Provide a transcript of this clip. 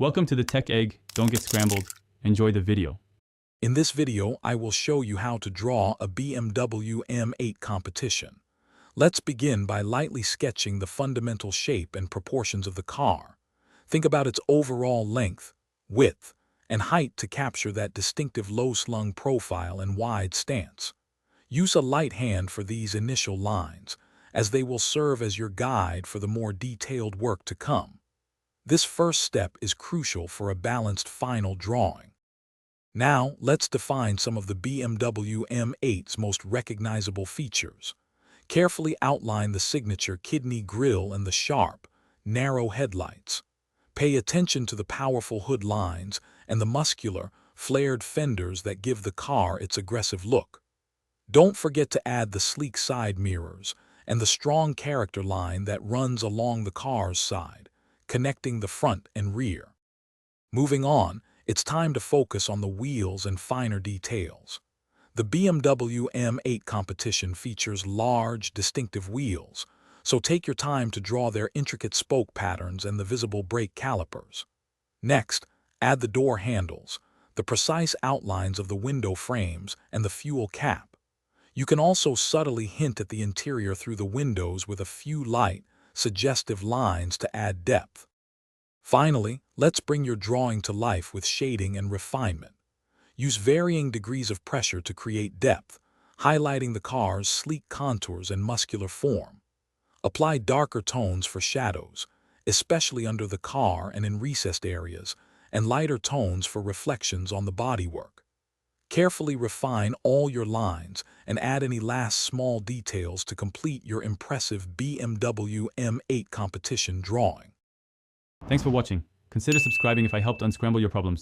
Welcome to the Tech Egg. Don't get scrambled. Enjoy the video. In this video, I will show you how to draw a BMW M8 Competition. Let's begin by lightly sketching the fundamental shape and proportions of the car. Think about its overall length, width, and height to capture that distinctive low-slung profile and wide stance. Use a light hand for these initial lines, as they will serve as your guide for the more detailed work to come. This first step is crucial for a balanced final drawing. Now, let's define some of the BMW M8's most recognizable features. Carefully outline the signature kidney grille and the sharp, narrow headlights. Pay attention to the powerful hood lines and the muscular, flared fenders that give the car its aggressive look. Don't forget to add the sleek side mirrors and the strong character line that runs along the car's side, connecting the front and rear. Moving on, it's time to focus on the wheels and finer details. The BMW M8 Competition features large, distinctive wheels, so take your time to draw their intricate spoke patterns and the visible brake calipers. Next, add the door handles, the precise outlines of the window frames, and the fuel cap. You can also subtly hint at the interior through the windows with a few light, suggestive lines to add depth. Finally, let's bring your drawing to life with shading and refinement. Use varying degrees of pressure to create depth, highlighting the car's sleek contours and muscular form. Apply darker tones for shadows, especially under the car and in recessed areas, and lighter tones for reflections on the bodywork. Carefully refine all your lines and add any last small details to complete your impressive BMW M8 Competition drawing. Thanks for watching. Consider subscribing if I helped unscramble your problems.